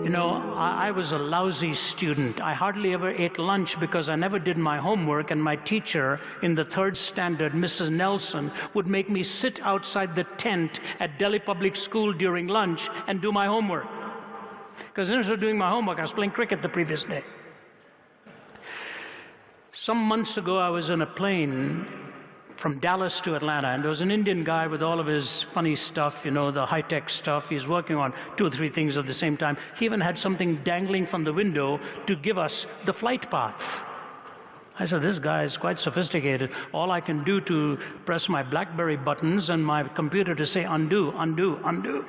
You know, I was a lousy student. I hardly ever ate lunch because I never did my homework, and my teacher in the 3rd standard, Mrs. Nelson, would make me sit outside the tent at Delhi Public School during lunch and do my homework. Because instead of doing my homework, I was playing cricket the previous day. Some months ago, I was in a plane from Dallas to Atlanta, and there was an Indian guy with all of his funny stuff, you know, the high-tech stuff. He's working on 2 or 3 things at the same time. He even had something dangling from the window to give us the flight paths. I said, this guy is quite sophisticated. All I can do to press my BlackBerry buttons and my computer to say undo, undo, undo.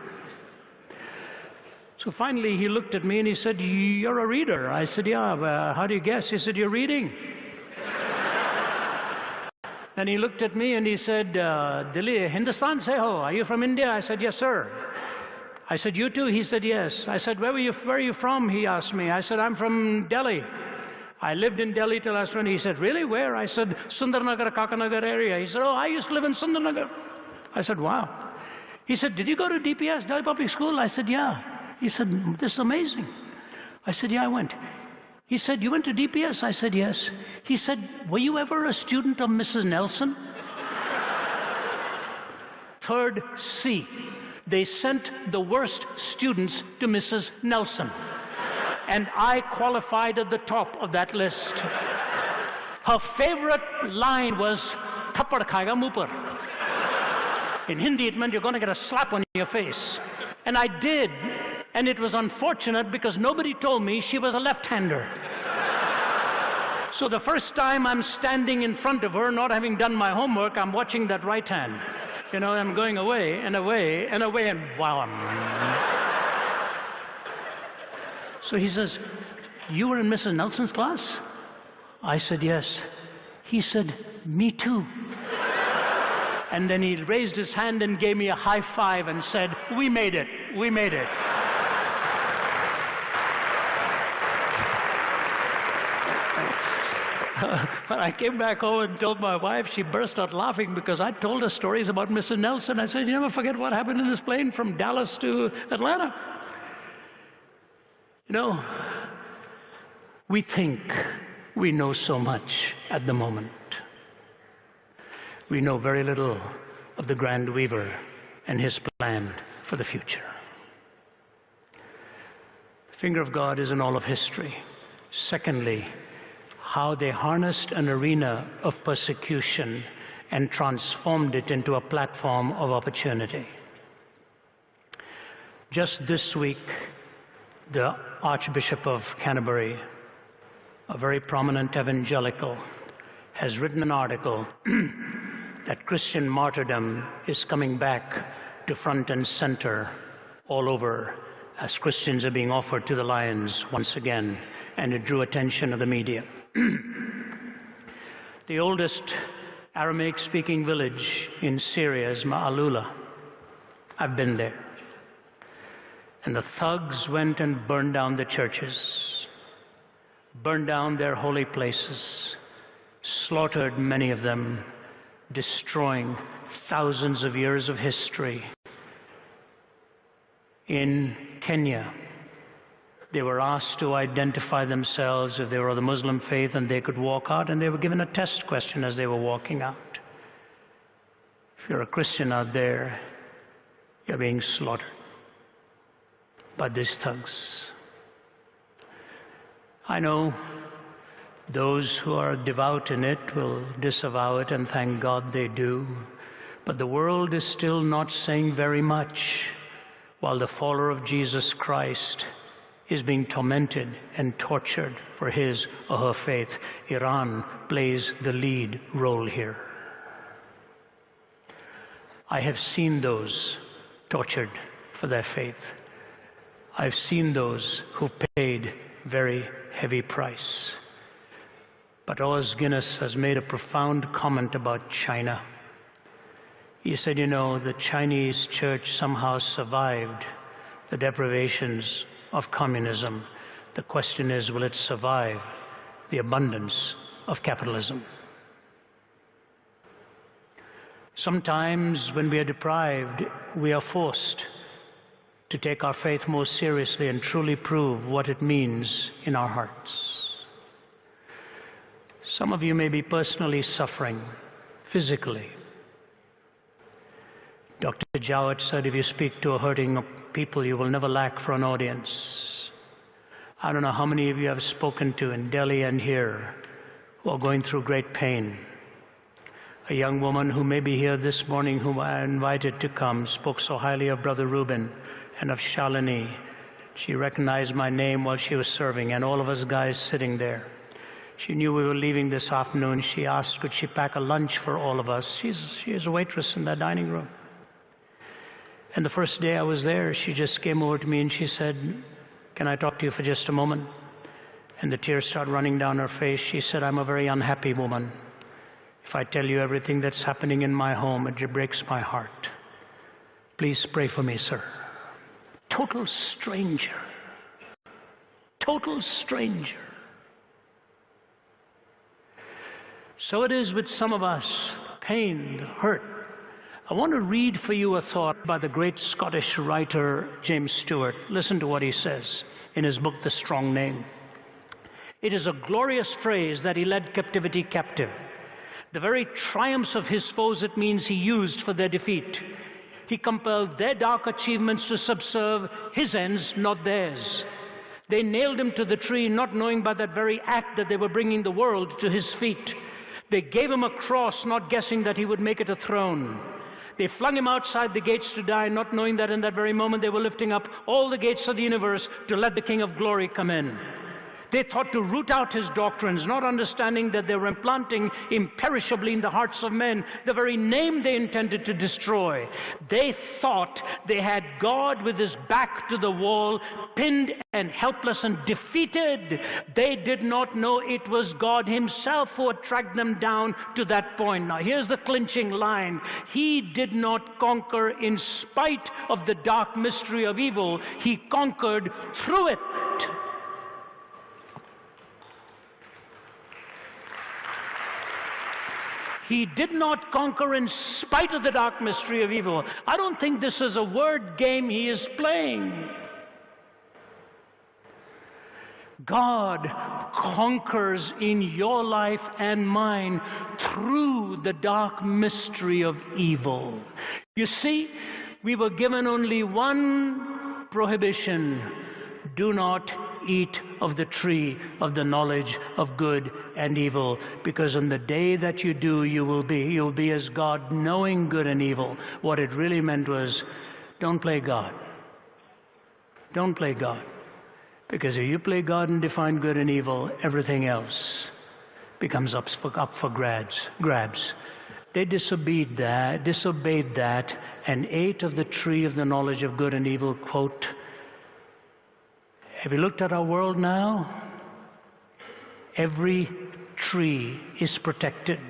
So finally, he looked at me and he said, you're a reader. I said, yeah, how do you guess? He said, you're reading. Then he looked at me and he said, Delhi, Hindustan se ho? Are you from India? I said, yes, sir. I said, you too? He said, yes. I said, where are you from? He asked me. I said, I'm from Delhi. I lived in Delhi till I was 20. He said, really? Where? I said, Sundarnagar, Kakanagar area. He said, oh, I used to live in Sundarnagar. I said, wow. He said, did you go to DPS, Delhi Public School? I said, yeah. He said, this is amazing. I said, yeah, I went. He said, you went to DPS? I said, yes. He said, were you ever a student of Mrs. Nelson? 3rd C. They sent the worst students to Mrs. Nelson. And I qualified at the top of that list. Her favorite line was, Thappad khayega muh par. In Hindi, it meant you're going to get a slap on your face. And I did. And it was unfortunate because nobody told me she was a left-hander. So the first time I'm standing in front of her, not having done my homework, I'm watching that right hand. You know, I'm going away and away and away, and wow. So he says, you were in Mrs. Nelson's class? I said, yes. He said, me too. And then he raised his hand and gave me a high five and said, we made it, we made it. When I came back home and told my wife, she burst out laughing because I told her stories about Mrs. Nelson. I said, you never forget what happened in this plane from Dallas to Atlanta. You know, we think we know so much at the moment. We know very little of the Grand Weaver and his plan for the future. The finger of God is in all of history. Secondly, how they harnessed an arena of persecution and transformed it into a platform of opportunity. Just this week, the Archbishop of Canterbury, a very prominent evangelical, has written an article that Christian martyrdom is coming back to front and center all over as Christians are being offered to the lions once again, and it drew attention of the media. The oldest Aramaic-speaking village in Syria is Ma'alula. I've been there. And the thugs went and burned down the churches, burned down their holy places, slaughtered many of them, destroying thousands of years of history. In Kenya, they were asked to identify themselves if they were of the Muslim faith, and they could walk out, and they were given a test question as they were walking out. If you're a Christian out there, you're being slaughtered by these thugs. I know those who are devout in it will disavow it, and thank God they do. But the world is still not saying very much, while the follower of Jesus Christ is being tormented and tortured for his or her faith. Iran plays the lead role here. I have seen those tortured for their faith. I've seen those who paid very heavy price. But Os Guinness has made a profound comment about China. He said, you know, the Chinese church somehow survived the deprivations of communism. The question is, will it survive the abundance of capitalism? Sometimes when we are deprived, we are forced to take our faith more seriously and truly prove what it means in our hearts. Some of you may be personally suffering physically. Dr. Jowett said, if you speak to a hurting people, you will never lack for an audience. I don't know how many of you have spoken to in Delhi and here who are going through great pain. A young woman who may be here this morning, whom I invited to come, spoke so highly of Brother Reuben and of Shalini. She recognized my name while she was serving, and all of us guys sitting there. She knew we were leaving this afternoon. She asked, could she pack a lunch for all of us? She is a waitress in that dining room. And the first day I was there, she just came over to me and she said, can I talk to you for just a moment? And the tears started running down her face. She said, I'm a very unhappy woman. If I tell you everything that's happening in my home, it breaks my heart. Please pray for me, sir. Total stranger. Total stranger. So it is with some of us, the pain, the hurt. I want to read for you a thought by the great Scottish writer James Stewart. Listen to what he says in his book, The Strong Name. It is a glorious phrase that he led captivity captive. The very triumphs of his foes it means he used for their defeat. He compelled their dark achievements to subserve his ends, not theirs. They nailed him to the tree, not knowing by that very act that they were bringing the world to his feet. They gave him a cross, not guessing that he would make it a throne. They flung him outside the gates to die, not knowing that in that very moment they were lifting up all the gates of the universe to let the King of Glory come in. They thought to root out his doctrines, not understanding that they were implanting imperishably in the hearts of men the very name they intended to destroy. They thought they had God with his back to the wall, pinned and helpless and defeated. They did not know it was God himself who had tracked them down to that point. Now here's the clinching line. He did not conquer in spite of the dark mystery of evil. He conquered through it. He did not conquer in spite of the dark mystery of evil. I don't think this is a word game he is playing. God conquers in your life and mine through the dark mystery of evil. You see, we were given only one prohibition: do not eat of the tree of the knowledge of good and evil, because on the day that you do, you'll be as God, knowing good and evil. What it really meant was, don't play God. Don't play God. Because if you play God and define good and evil, everything else becomes up for grabs. They disobeyed that, and ate of the tree of the knowledge of good and evil, quote. Have you looked at our world now? Every tree is protected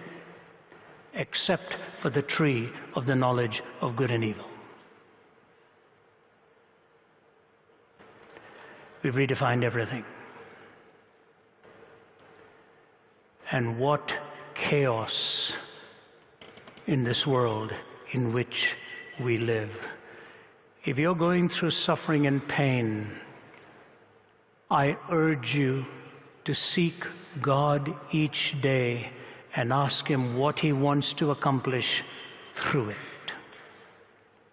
except for the tree of the knowledge of good and evil. We've redefined everything. And what chaos in this world in which we live. If you're going through suffering and pain, I urge you to seek God each day and ask him what he wants to accomplish through it.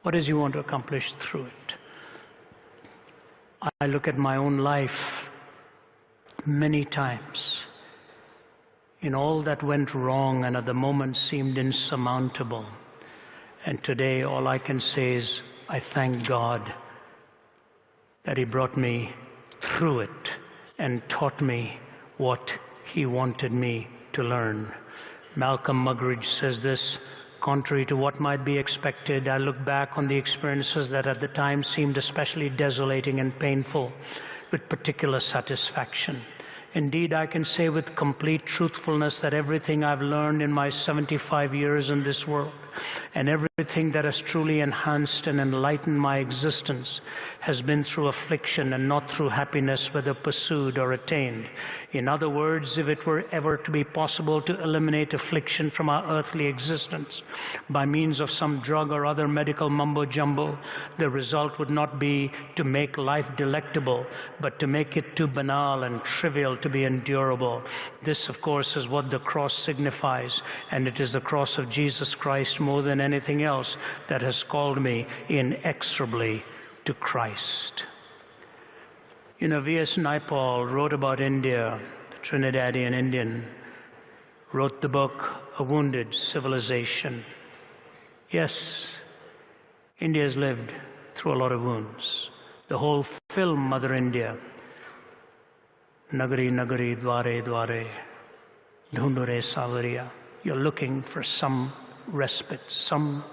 What does he want to accomplish through it? I look at my own life many times in all that went wrong and at the moment seemed insurmountable. And today all I can say is I thank God that he brought me through it and taught me what he wanted me to learn. Malcolm Muggeridge says this: contrary to what might be expected, I look back on the experiences that at the time seemed especially desolating and painful with particular satisfaction. Indeed, I can say with complete truthfulness that everything I've learned in my 75 years in this world And everything that has truly enhanced and enlightened my existence has been through affliction and not through happiness, whether pursued or attained. In other words, if it were ever to be possible to eliminate affliction from our earthly existence by means of some drug or other medical mumbo-jumbo, the result would not be to make life delectable, but to make it too banal and trivial to be endurable. This, of course, is what the cross signifies, and it is the cross of Jesus Christ more than anything else that has called me inexorably to Christ. You know, V.S. Naipaul wrote about India, the Trinidadian Indian, wrote the book, A Wounded Civilization. Yes, India has lived through a lot of wounds. The whole film, Mother India, Nagari Nagari Dware Dware, Dhundure Savariya. You're looking for some respite, some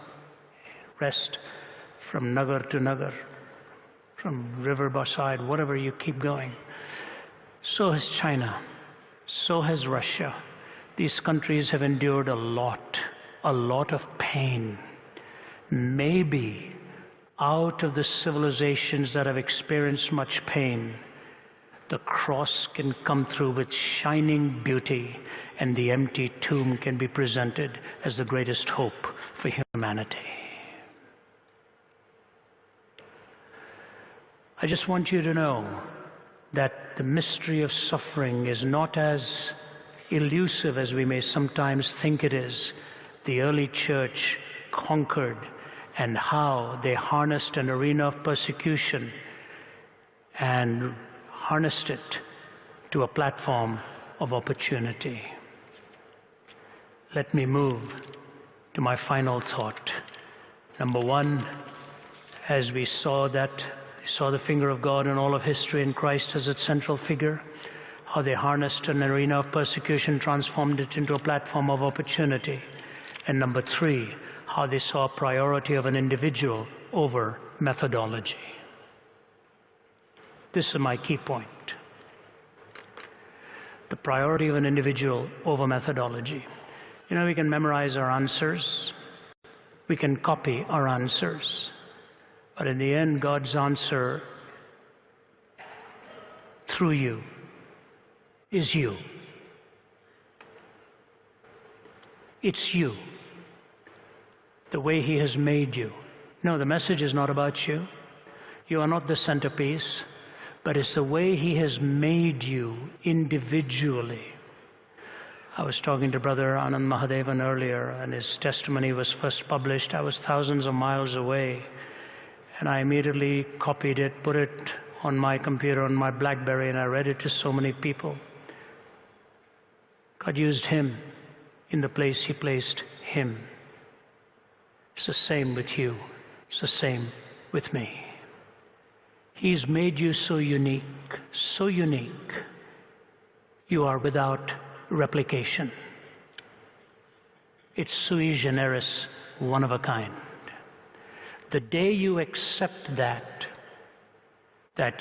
rest from Nagar to Nagar, from river beside, whatever, you keep going. So has China, so has Russia. These countries have endured a lot of pain. Maybe out of the civilizations that have experienced much pain, the cross can come through with shining beauty, and the empty tomb can be presented as the greatest hope for humanity. I just want you to know that the mystery of suffering is not as elusive as we may sometimes think it is. The early church conquered, and how they harnessed an arena of persecution and harnessed it to a platform of opportunity. Let me move to my final thought. Number one, as we saw the finger of God in all of history and Christ as its central figure, how they harnessed an arena of persecution, transformed it into a platform of opportunity. And number three, how they saw a priority of an individual over methodology. This is my key point. The priority of an individual over methodology. You know, we can memorize our answers. We can copy our answers. But in the end, God's answer through you is you. It's you. The way He has made you. No, the message is not about you. You are not the centerpiece, but it's the way He has made you individually. I was talking to Brother Anand Mahadevan earlier, and his testimony was first published. I was thousands of miles away, and I immediately copied it, put it on my computer, on my BlackBerry, and I read it to so many people. God used him in the place He placed him. It's the same with you. It's the same with me. He's made you so unique, so unique. You are without replication. It's sui generis, one of a kind. The day you accept that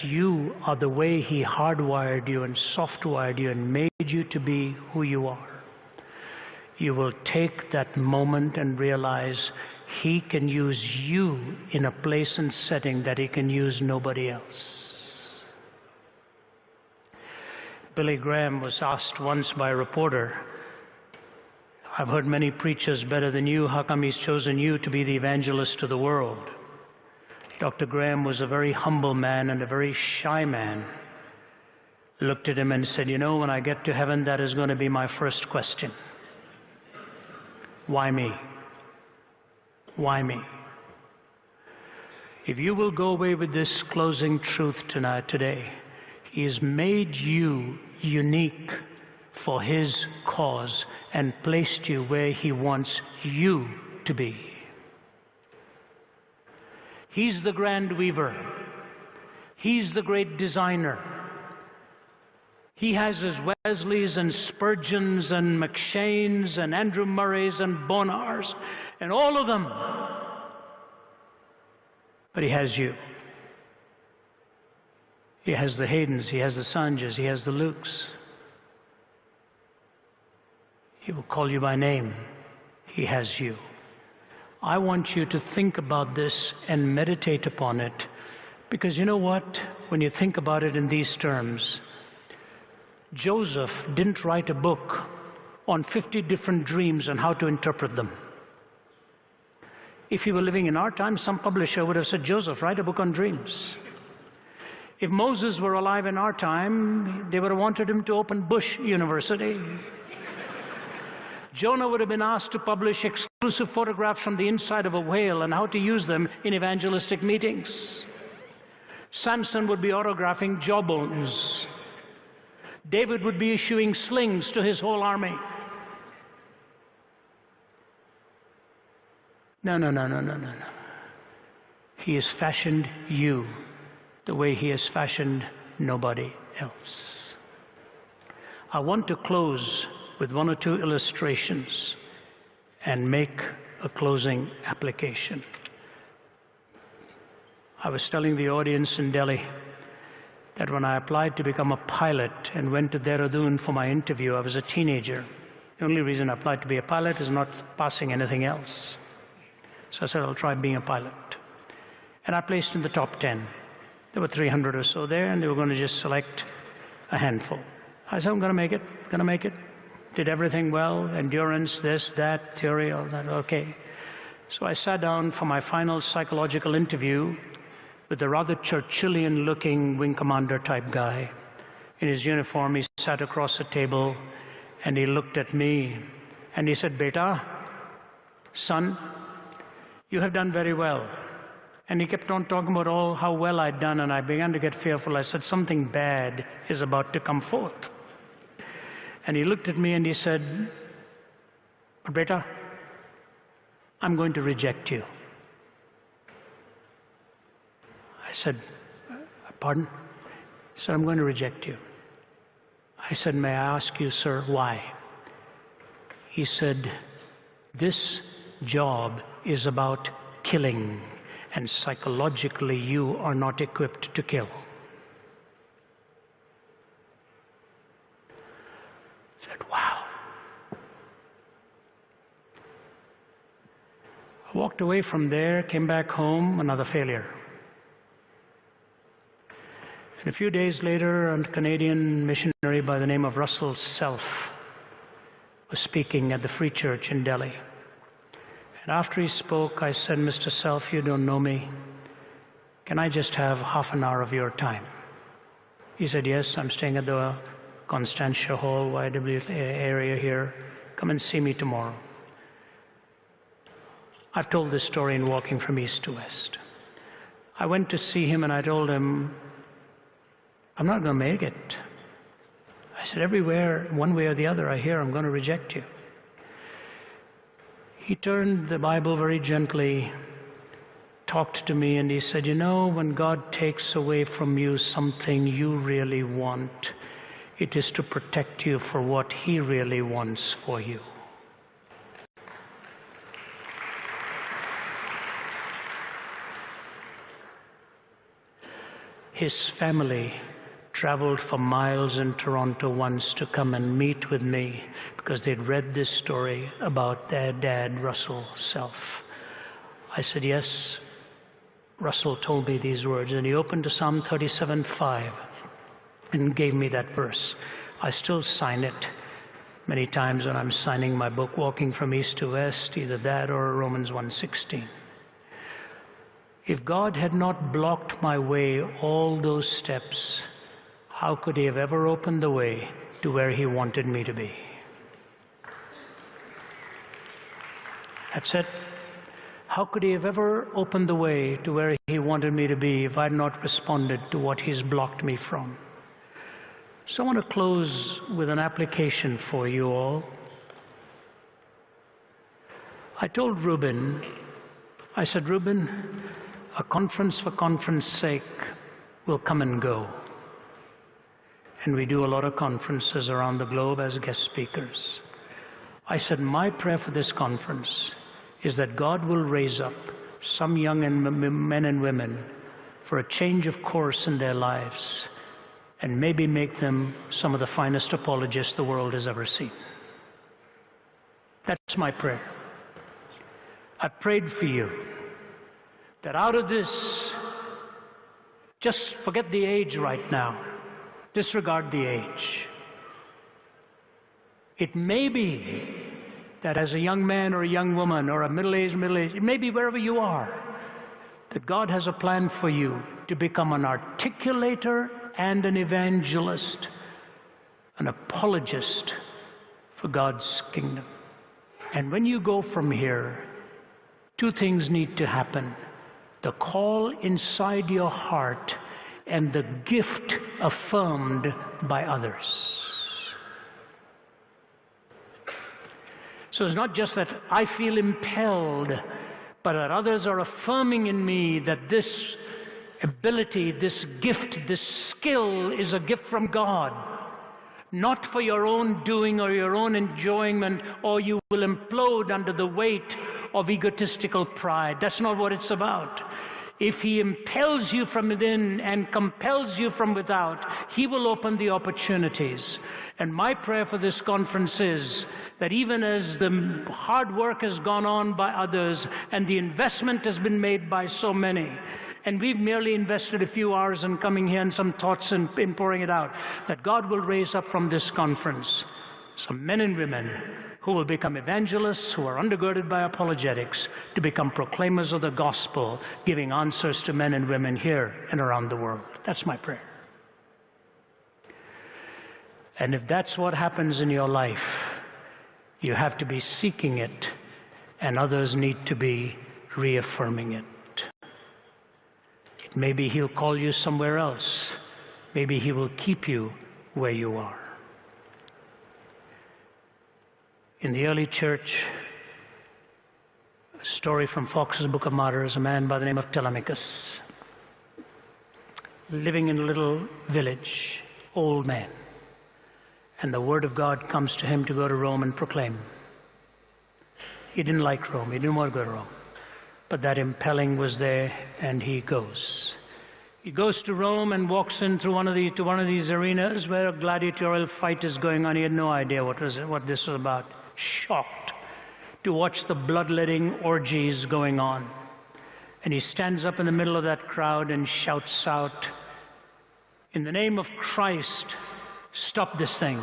you are the way He hardwired you and softwired you and made you to be who you are, you will take that moment and realize He can use you in a place and setting that He can use nobody else. Billy Graham was asked once by a reporter, I've heard many preachers better than you, how come He's chosen you to be the evangelist to the world? Dr. Graham was a very humble man and a very shy man. Looked at him and said, you know, when I get to heaven, that is going to be my first question. Why me? Why me? If you will go away with this closing truth today, He has made you unique for His cause and placed you where He wants you to be. He's the grand weaver. He's the great designer. He has His Wesleys and Spurgeons and McShanes and Andrew Murrays and Bonars and all of them. But He has you. He has the Haydens, He has the Sanjas, He has the Lukes. He will call you by name. He has you. I want you to think about this and meditate upon it, because you know what? When you think about it in these terms, Joseph didn't write a book on 50 different dreams and how to interpret them. If he were living in our time, some publisher would have said, Joseph, write a book on dreams. If Moses were alive in our time, they would have wanted him to open Bush University. Jonah would have been asked to publish exclusive photographs from the inside of a whale and how to use them in evangelistic meetings. Samson would be autographing jawbones. David would be issuing slings to his whole army. No. He has fashioned you the way he has fashioned nobody else. I want to close with one or two illustrations and make a closing application. I was telling the audience in Delhi that when I applied to become a pilot and went to Dehradun for my interview, I was a teenager. The only reason I applied to be a pilot is not passing anything else. So I said, I'll try being a pilot. And I placed in the top 10. There were 300 or so there, and they were going to just select a handful. I said, I'm going to make it. Did everything well, endurance, this, that, theory, all that, okay. So I sat down for my final psychological interview with a rather Churchillian-looking wing commander type guy. In his uniform, he sat across the table, and he looked at me, and he said, Beta, son, you have done very well. And he kept on talking about how well I'd done, and I began to get fearful. I said, something bad is about to come forth. And he looked at me and he said, Beta, I'm going to reject you. I said, pardon? He said, I'm going to reject you. I said, may I ask you, sir, why? He said, this job is about killing, and psychologically you are not equipped to kill. I said, wow. I walked away from there, came back home, another failure. And a few days later, a Canadian missionary by the name of Russell Self was speaking at the Free Church in Delhi. And after he spoke, I said, Mr. Self, you don't know me. Can I just have half an hour of your time? He said, yes, I'm staying at the Constantia Hall, YW area here. Come and see me tomorrow. I've told this story in Walking from East to West. I went to see him and I told him, I'm not going to make it. I said, everywhere, one way or the other, I hear I'm going to reject you. He turned the Bible very gently, talked to me, and he said, you know, when God takes away from you something you really want, it is to protect you for what He really wants for you. His family traveled for miles in Toronto once to come and meet with me because they'd read this story about their dad, Russell Self. I said, yes, Russell told me these words, and he opened to Psalm 37:5 and gave me that verse. I still sign it many times when I'm signing my book, Walking from East to West, either that or Romans 1:16. If God had not blocked my way all those steps, how could He have ever opened the way to where He wanted me to be? That's it. How could He have ever opened the way to where He wanted me to be if I had not responded to what He's blocked me from? So I want to close with an application for you all. I told Reuben, I said, Reuben, a conference for conference sake will come and go. And we do a lot of conferences around the globe as guest speakers. I said, my prayer for this conference is that God will raise up some young men and women for a change of course in their lives and maybe make them some of the finest apologists the world has ever seen. That's my prayer. I've prayed for you that out of this, just forget the age right now. Disregard the age. It may be that as a young man or a young woman or a middle-aged, it may be wherever you are, that God has a plan for you to become an articulator and an evangelist, an apologist for God's kingdom. And when you go from here, two things need to happen: the call inside your heart and the gift affirmed by others. So it's not just that I feel impelled, but that others are affirming in me that this ability, this gift, this skill is a gift from God. Not for your own doing or your own enjoyment, or you will implode under the weight of egotistical pride. That's not what it's about. If he impels you from within and compels you from without, he will open the opportunities. And my prayer for this conference is that even as the hard work has gone on by others and the investment has been made by so many, and we've merely invested a few hours in coming here and some thoughts in pouring it out, that God will raise up from this conference some men and women who will become evangelists, who are undergirded by apologetics, to become proclaimers of the gospel, giving answers to men and women here and around the world. That's my prayer. And if that's what happens in your life, you have to be seeking it, and others need to be reaffirming it. Maybe he'll call you somewhere else. Maybe he will keep you where you are. In the early church, a story from Fox's Book of Martyrs, a man by the name of Telemachus, living in a little village, old man. And the word of God comes to him to go to Rome and proclaim. He didn't like Rome. He didn't want to go to Rome. But that impelling was there, and he goes. He goes to Rome and walks in through one of these arenas where a gladiatorial fight is going on. He had no idea what this was about. Shocked to watch the bloodletting orgies going on. And he stands up in the middle of that crowd and shouts out, "In the name of Christ, stop this thing.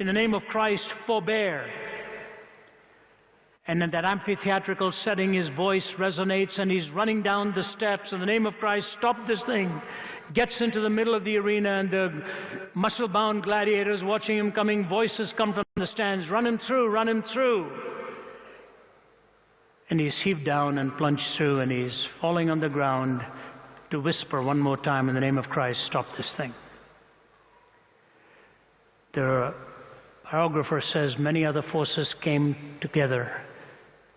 In the name of Christ, forbear." And in that amphitheatrical setting, his voice resonates, and he's running down the steps. In the name of Christ, stop this thing. Gets into the middle of the arena, and the muscle-bound gladiators watching him coming, voices come from the stands, "Run him through, run him through." And he's heaved down and plunged through, and he's falling on the ground to whisper one more time, "In the name of Christ, stop this thing." The biographer says many other forces came together,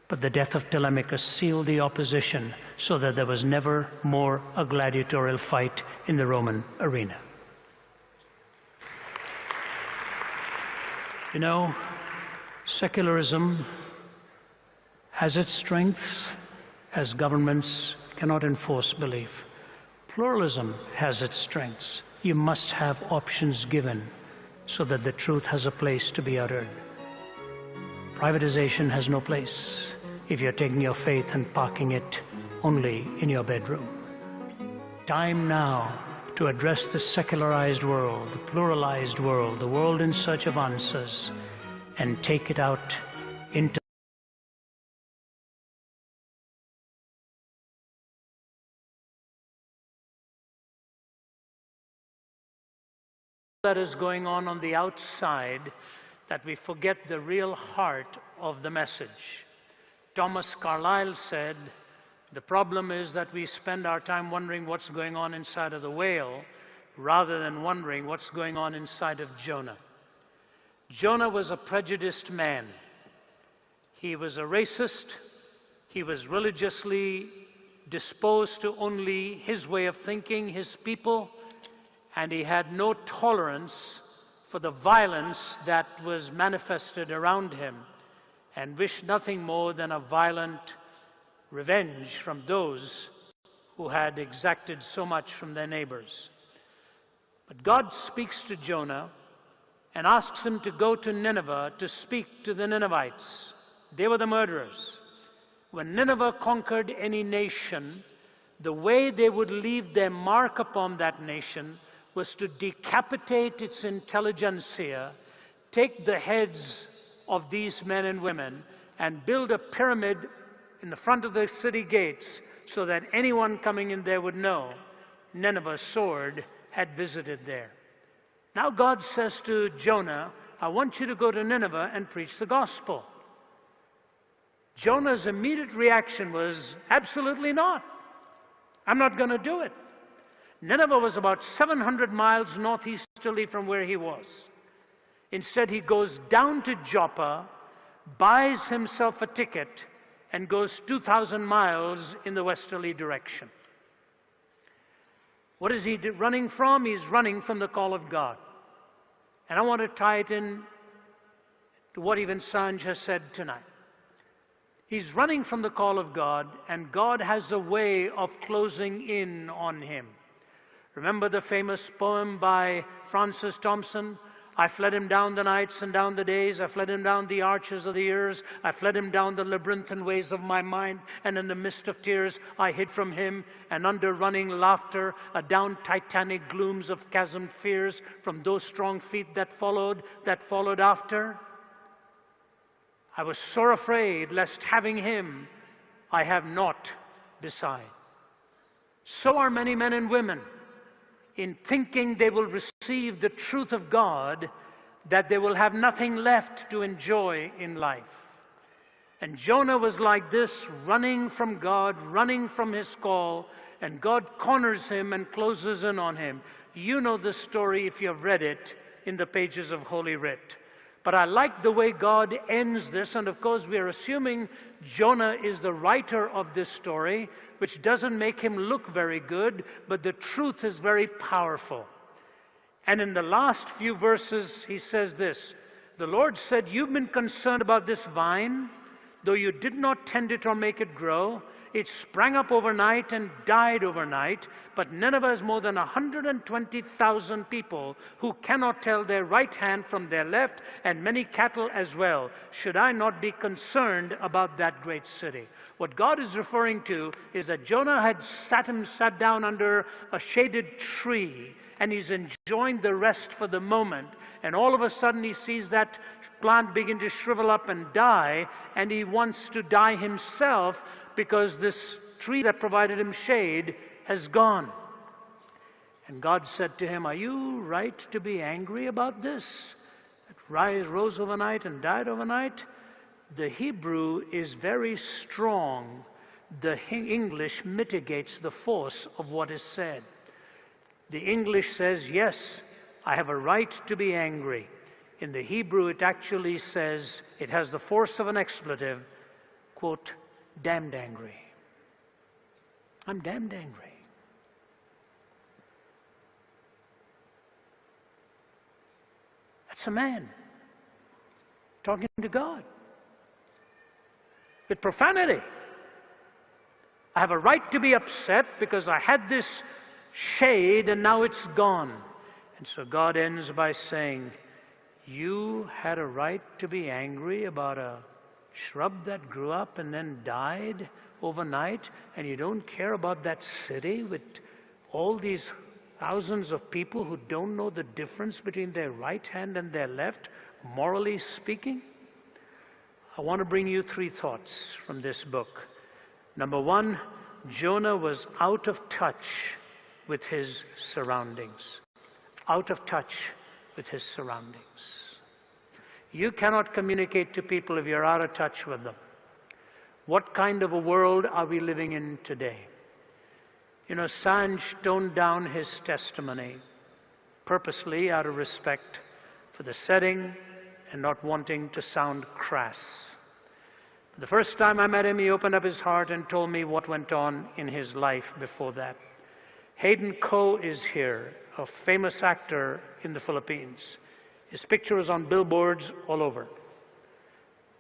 but the death of Telemachus sealed the opposition so that there was never more a gladiatorial fight in the Roman arena. You know, secularism has its strengths, as governments cannot enforce belief. Pluralism has its strengths. You must have options given so that the truth has a place to be uttered. Privatization has no place if you're taking your faith and parking it only in your bedroom. Time now to address the secularized world, the pluralized world, the world in search of answers, and take it out into that is going on the outside, that we forget the real heart of the message. Thomas Carlyle said, "The problem is that we spend our time wondering what's going on inside of the whale rather than wondering what's going on inside of Jonah." Jonah was a prejudiced man. He was a racist. He was religiously disposed to only his way of thinking, his people, and he had no tolerance for the violence that was manifested around him, and wished nothing more than a violent revenge from those who had exacted so much from their neighbors. But God speaks to Jonah and asks him to go to Nineveh to speak to the Ninevites, They were the murderers. When Nineveh conquered any nation, the way they would leave their mark upon that nation was to decapitate its intelligentsia, take the heads of these men and women, and build a pyramid in the front of the city gates so that anyone coming in there would know Nineveh's sword had visited there. Now God says to Jonah, I want you to go to Nineveh and preach the gospel. Jonah's immediate reaction was, absolutely not. I'm not going to do it. Nineveh was about 700 miles northeasterly from where he was. Instead, he goes down to Joppa, buys himself a ticket, and goes 2,000 miles in the westerly direction. What is he running from? He's running from the call of God. And I want to tie it in to what even Sanj has said tonight. He's running from the call of God, and God has a way of closing in on him. Remember the famous poem by Francis Thompson? I fled him down the nights and down the days. I fled him down the arches of the years. I fled him down the labyrinthine ways of my mind. And in the midst of tears, I hid from him. And under running laughter, adown titanic glooms of chasmed fears, from those strong feet that followed after. I was sore afraid, lest having him, I have naught beside. So are many men and women, in thinking they will receive the truth of God, that they will have nothing left to enjoy in life. And Jonah was like this, running from God, running from his call, and God corners him and closes in on him. You know the story if you have read it in the pages of Holy Writ. But I like the way God ends this, and of course we are assuming Jonah is the writer of this story, which doesn't make him look very good, but the truth is very powerful. And in the last few verses, he says this, the Lord said, you've been concerned about this vine, though you did not tend it or make it grow. It sprang up overnight and died overnight, but Nineveh has more than 120,000 people who cannot tell their right hand from their left, and many cattle as well. Should I not be concerned about that great city? What God is referring to is that Jonah had sat down under a shaded tree, and he's enjoying the rest for the moment, and all of a sudden he sees that plant begin to shrivel up and die, and he wants to die himself because this tree that provided him shade has gone. And God said to him, are you right to be angry about this? It rose overnight and died overnight. The Hebrew is very strong. The English mitigates the force of what is said. The English says, yes, I have a right to be angry. In the Hebrew, it actually says, it has the force of an expletive, quote, damned angry. I'm damned angry. That's a man talking to God with profanity. I have a right to be upset because I had this shade and now it's gone. And so God ends by saying, you had a right to be angry about a shrub that grew up and then died overnight, and you don't care about that city with all these thousands of people who don't know the difference between their right hand and their left, morally speaking? I want to bring you 3 thoughts from this book. Number 1, Jonah was out of touch with his surroundings. Out of touch with his surroundings. You cannot communicate to people if you're out of touch with them. What kind of a world are we living in today? You know, Sanj toned down his testimony purposely out of respect for the setting and not wanting to sound crass. The first time I met him, he opened up his heart and told me what went on in his life before that. Hayden Coe is here, a famous actor in the Philippines. His picture is on billboards all over.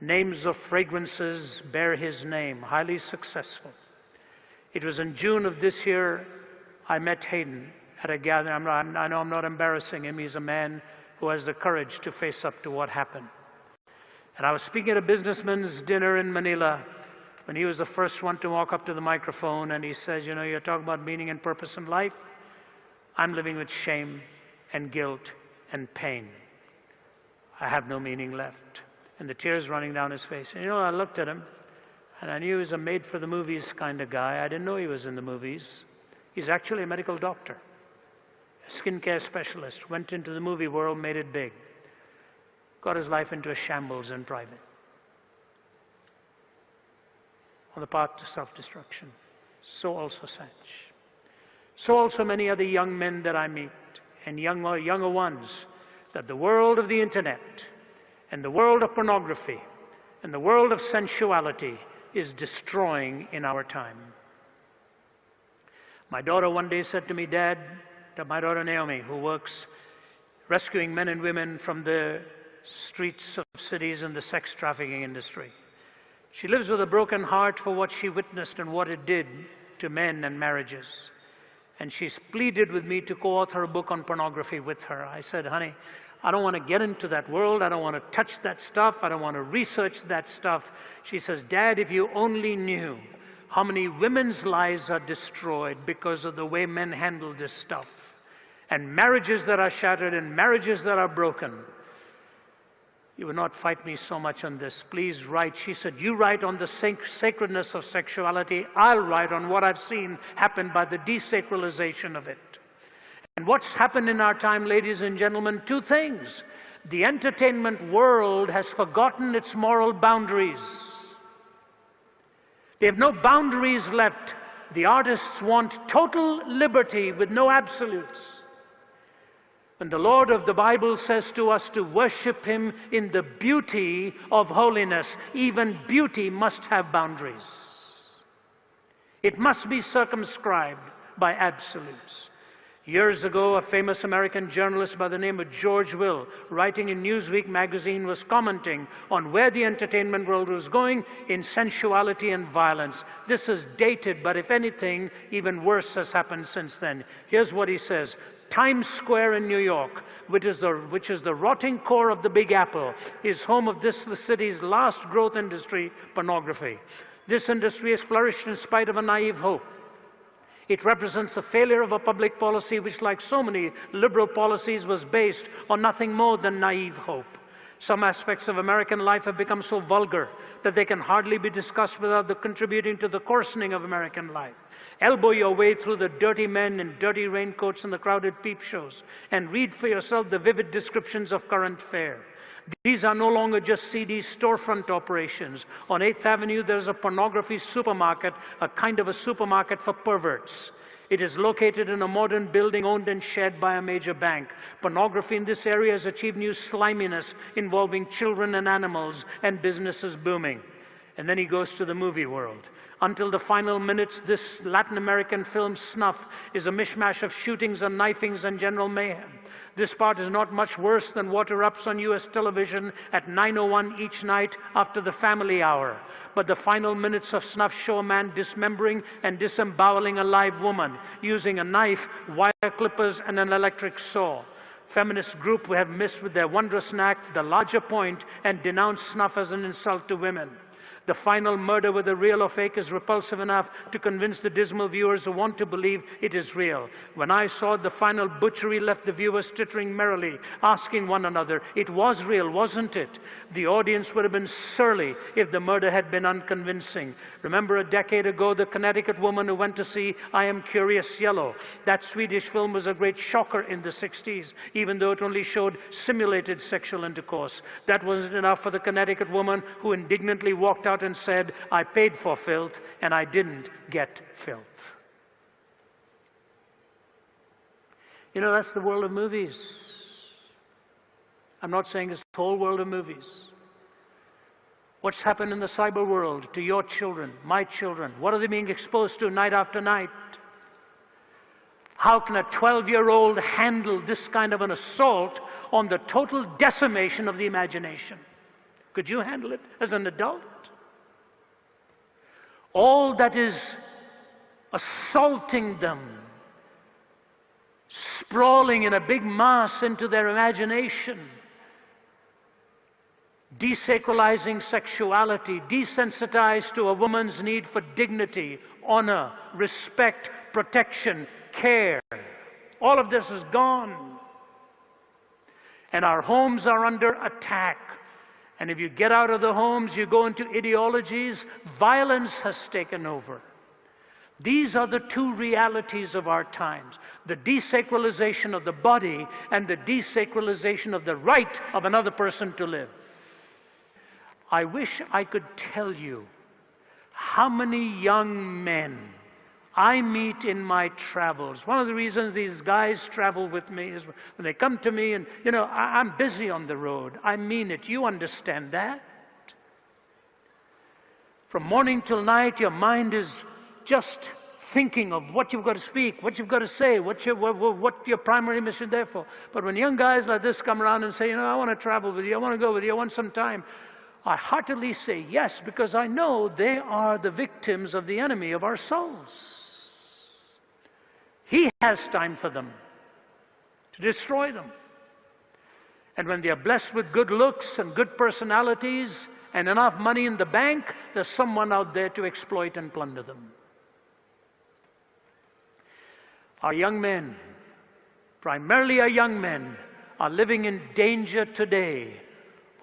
Names of fragrances bear his name, highly successful. It was in June of this year I met Hayden at a gathering. I know I'm not embarrassing him. He's a man who has the courage to face up to what happened. And I was speaking at a businessman's dinner in Manila when he was the first one to walk up to the microphone, and he says, you know, you're talking about meaning and purpose in life. I'm living with shame and guilt and pain. I have no meaning left. And the tears running down his face. And you know, I looked at him, and I knew he was a made-for-the-movies kind of guy. I didn't know he was in the movies. He's actually a medical doctor, a skincare specialist, went into the movie world, made it big, got his life into a shambles in private, on the path to self-destruction. So also Sanch. So also many other young men that I meet, and younger ones, that the world of the internet and the world of pornography and the world of sensuality is destroying in our time. My daughter one day said to me, Dad, my daughter Naomi, who works rescuing men and women from the streets of cities and the sex trafficking industry. She lives with a broken heart for what she witnessed and what it did to men and marriages. And she's pleaded with me to co-author a book on pornography with her. I said, honey, I don't want to get into that world. I don't want to touch that stuff. I don't want to research that stuff. She says, Dad, if you only knew how many women's lives are destroyed because of the way men handle this stuff, and marriages that are shattered and marriages that are broken, you would not fight me so much on this. Please write. She said, you write on the sacredness of sexuality. I'll write on what I've seen happen by the desacralization of it. And what's happened in our time, ladies and gentlemen, two things. The entertainment world has forgotten its moral boundaries. They have no boundaries left. The artists want total liberty with no absolutes. And the Lord of the Bible says to us to worship Him in the beauty of holiness. Even beauty must have boundaries. It must be circumscribed by absolutes. Years ago, a famous American journalist by the name of George Will, writing in Newsweek magazine, was commenting on where the entertainment world was going in sensuality and violence. This is dated, but if anything, even worse has happened since then. Here's what he says. Times Square in New York, which is the rotting core of the Big Apple, is home of the city's last growth industry, pornography. This industry has flourished in spite of a naive hope. It represents the failure of a public policy which, like so many liberal policies, was based on nothing more than naive hope. Some aspects of American life have become so vulgar that they can hardly be discussed without contributing to the coarsening of American life. Elbow your way through the dirty men in dirty raincoats and the crowded peep shows, and read for yourself the vivid descriptions of current fare. These are no longer just seedy storefront operations. On 8th Avenue, there's a pornography supermarket, a kind of a supermarket for perverts. It is located in a modern building owned and shared by a major bank. Pornography in this area has achieved new sliminess involving children and animals, and business is booming. And then he goes to the movie world. Until the final minutes, this Latin American film Snuff is a mishmash of shootings and knifings and general mayhem. This part is not much worse than what erupts on US television at 9:01 each night after the family hour. But the final minutes of Snuff show a man dismembering and disemboweling a live woman using a knife, wire clippers, and an electric saw. Feminist group who have missed with their wondrous knack the larger point and denounced Snuff as an insult to women. The final murder, whether real or fake, is repulsive enough to convince the dismal viewers who want to believe it is real. When I saw the final butchery, left the viewers tittering merrily, asking one another, it was real, wasn't it? The audience would have been surly if the murder had been unconvincing. Remember a decade ago, the Connecticut woman who went to see I Am Curious Yellow. That Swedish film was a great shocker in the 60s, even though it only showed simulated sexual intercourse. That wasn't enough for the Connecticut woman who indignantly walked out and said, I paid for filth and I didn't get filth. You know, that's the world of movies. I'm not saying it's the whole world of movies. What's happened in the cyber world to your children, my children? What are they being exposed to night after night? How can a 12-year-old handle this kind of an assault on the total decimation of the imagination? Could you handle it as an adult? All that is assaulting them, sprawling in a big mass into their imagination, desacralizing sexuality, desensitized to a woman's need for dignity, honor, respect, protection, care. All of this is gone. And our homes are under attack. And if you get out of the homes, you go into ideologies, violence has taken over. These are the two realities of our times: the desacralization of the body and the desacralization of the right of another person to live. I wish I could tell you how many young men I meet in my travels. One of the reasons these guys travel with me is when they come to me and, I'm busy on the road. I mean it. You understand that? From morning till night, your mind is just thinking of what you've got to speak, what you've got to say, what your primary mission there for. But when young guys like this come around and say, I want to travel with you, I want to go with you, I want some time, I heartily say yes, because I know they are the victims of the enemy of our souls. He has time for them to destroy them. And when they are blessed with good looks and good personalities and enough money in the bank, there's someone out there to exploit and plunder them. Our young men, primarily our young men, are living in danger today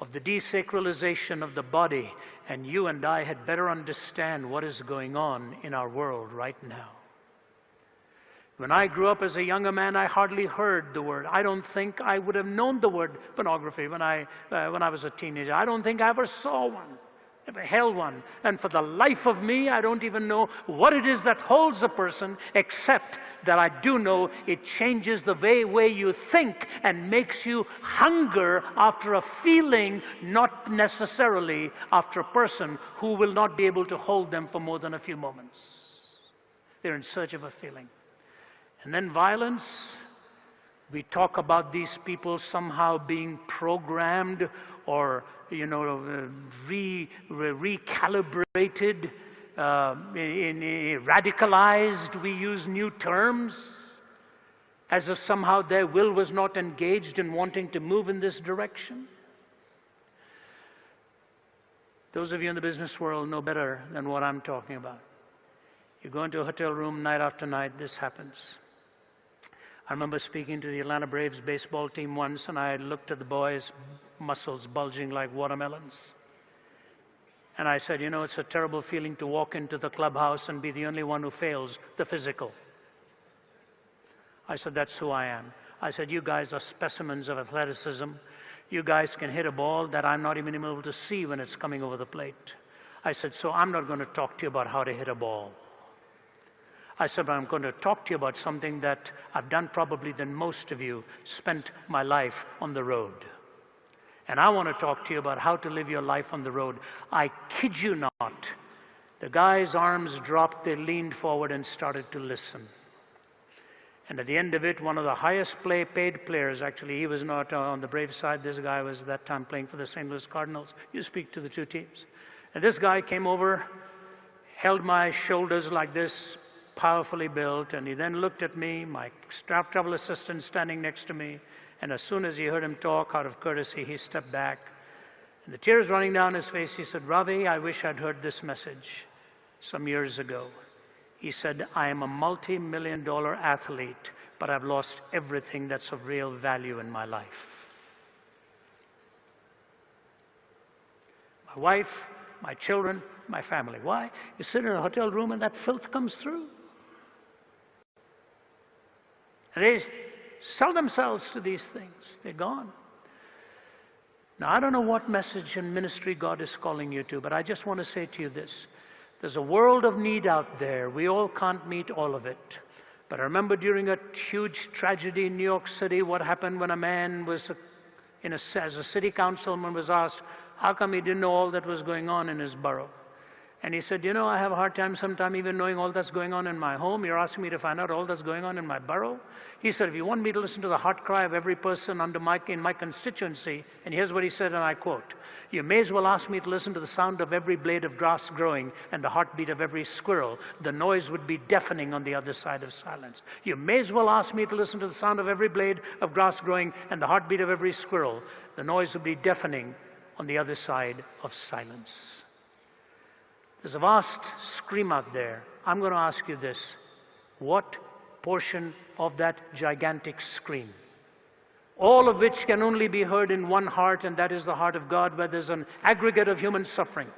of the desacralization of the body, and you and I had better understand what is going on in our world right now. When I grew up as a younger man, I hardly heard the word. I don't think I would have known the word pornography when I was a teenager. I don't think I ever saw one, ever held one. And for the life of me, I don't even know what it is that holds a person, except that I do know it changes the way you think and makes you hunger after a feeling, not necessarily after a person who will not be able to hold them for more than a few moments. They're in search of a feeling. And then violence. We talk about these people somehow being programmed or, recalibrated, radicalized. We use new terms as if somehow their will was not engaged in wanting to move in this direction. Those of you in the business world know better than what I'm talking about. You go into a hotel room night after night, this happens. I remember speaking to the Atlanta Braves baseball team once, and I looked at the boys' muscles bulging like watermelons. And I said, it's a terrible feeling to walk into the clubhouse and be the only one who fails the physical. I said, that's who I am. I said, you guys are specimens of athleticism. You guys can hit a ball that I'm not even able to see when it's coming over the plate. I said, so I'm not going to talk to you about how to hit a ball. I said, but I'm going to talk to you about something that I've done probably than most of you, spent my life on the road. And I want to talk to you about how to live your life on the road. I kid you not. The guy's arms dropped, they leaned forward and started to listen. And at the end of it, one of the highest paid players, actually, he was not on the Braves side. This guy was at that time playing for the St. Louis Cardinals. You speak to the two teams. And this guy came over, held my shoulders like this, powerfully built, and he then looked at me, my staff travel assistant standing next to me, and as soon as he heard him talk, out of courtesy, he stepped back. And the tears running down his face, he said, Ravi, I wish I'd heard this message some years ago. He said, I am a multi-million-dollar athlete, but I've lost everything that's of real value in my life. My wife, my children, my family. Why? You sit in a hotel room and that filth comes through. And they sell themselves to these things. They're gone. Now, I don't know what message and ministry God is calling you to, but I just want to say to you this. There's a world of need out there. We all can't meet all of it. But I remember during a huge tragedy in New York City, what happened when a man was, as a city councilman, was asked, how come he didn't know all that was going on in his borough? And he said, I have a hard time sometimes even knowing all that's going on in my home. You're asking me to find out all that's going on in my borough? He said, if you want me to listen to the heart cry of every person in my constituency, and here's what he said, and I quote, you may as well ask me to listen to the sound of every blade of grass growing and the heartbeat of every squirrel. The noise would be deafening on the other side of silence. You may as well ask me to listen to the sound of every blade of grass growing and the heartbeat of every squirrel. The noise would be deafening on the other side of silence. There's a vast scream out there. I'm going to ask you this. What portion of that gigantic scream, all of which can only be heard in one heart, and that is the heart of God, where there's an aggregate of human suffering,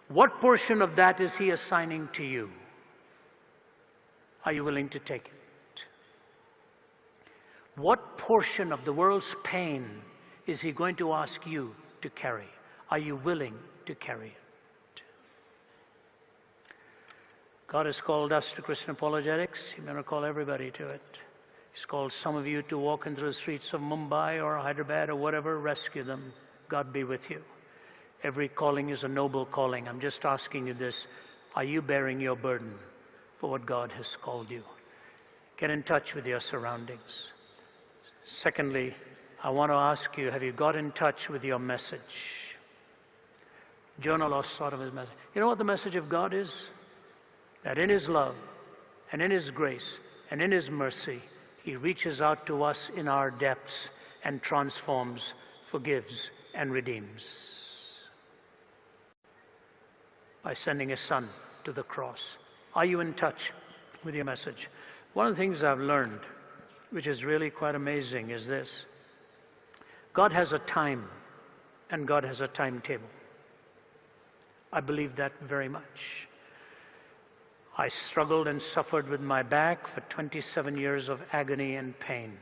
what portion of that is He assigning to you? Are you willing to take it? What portion of the world's pain is He going to ask you to carry? Are you willing to carry it? God has called us to Christian apologetics. He's going to call everybody to it. He's called some of you to walk into the streets of Mumbai or Hyderabad or whatever, rescue them. God be with you. Every calling is a noble calling. I'm just asking you this. Are you bearing your burden for what God has called you? Get in touch with your surroundings. Secondly, I want to ask you, have you got in touch with your message? Jonah lost sight of his message. You know what the message of God is? That in His love and in His grace and in His mercy, He reaches out to us in our depths and transforms, forgives, and redeems by sending His Son to the cross. Are you in touch with your message? One of the things I've learned, which is really quite amazing, is this. God has a time and God has a timetable. I believe that very much. I struggled and suffered with my back for 27 years of agony and pain.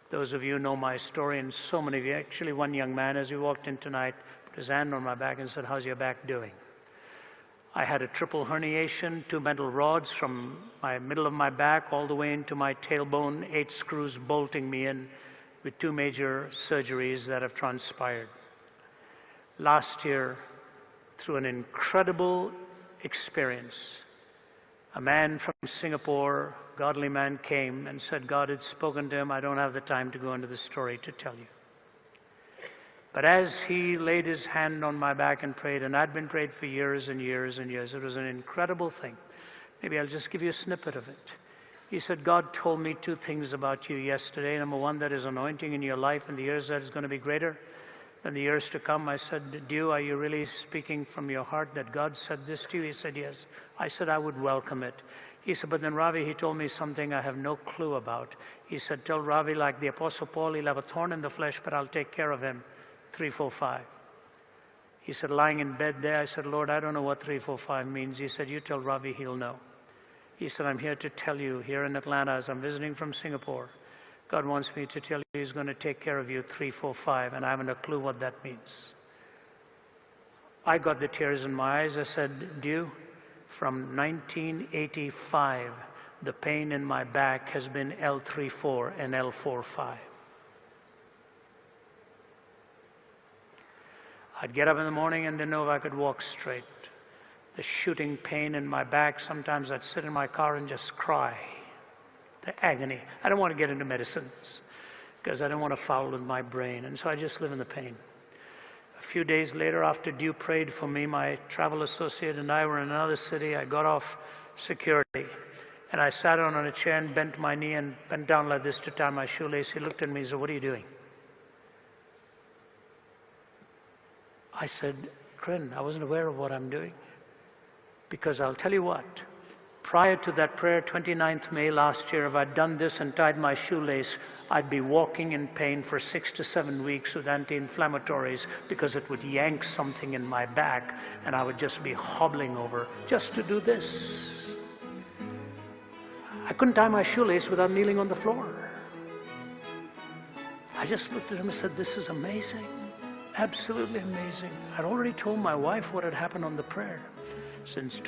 Those of you know my story, and so many of you, actually one young man as we walked in tonight, put his hand on my back and said, "How's your back doing?" I had a triple herniation, 2 metal rods from my middle of my back all the way into my tailbone, 8 screws bolting me in, with 2 major surgeries that have transpired. Last year, through an incredible experience, a man from Singapore, godly man, came and said God had spoken to him. I don't have the time to go into the story to tell you. But as he laid his hand on my back and prayed, and I'd been prayed for years and years and years, it was an incredible thing. Maybe I'll just give you a snippet of it. He said, God told me 2 things about you yesterday. Number one, that His anointing in your life in the years that is going to be greater than the years to come. I said, Dew, are you really speaking from your heart that God said this to you? He said, yes. I said, I would welcome it. He said, but then Ravi, He told me something I have no clue about. He said, tell Ravi, like the Apostle Paul, he'll have a thorn in the flesh, but I'll take care of him. 3, 4, 5. He said, lying in bed there, I said, Lord, I don't know what 3, 4, 5 means. He said, you tell Ravi, he'll know. He said, I'm here to tell you here in Atlanta as I'm visiting from Singapore, God wants me to tell you He's going to take care of you 3, 4, 5, and I haven't a clue what that means. I got the tears in my eyes. I said, Dew, from 1985, the pain in my back has been L34 and L45. I'd get up in the morning and didn't know if I could walk straight. The shooting pain in my back, sometimes I'd sit in my car and just cry. The agony. I don't want to get into medicines because I don't want to foul with my brain, and so I just live in the pain. A few days later, after Dew prayed for me, my travel associate and I were in another city. I got off security, and I sat down on a chair and bent my knee and bent down like this to tie my shoelace. He looked at me and said, what are you doing? I said, Corinne, I wasn't aware of what I'm doing. Because I'll tell you what, prior to that prayer, 29th May last year, if I'd done this and tied my shoelace, I'd be walking in pain for 6 to 7 weeks with anti-inflammatories because it would yank something in my back and I would just be hobbling over just to do this. I couldn't tie my shoelace without kneeling on the floor. I just looked at him and said, this is amazing. Absolutely amazing. I'd already told my wife what had happened on the prayer. Since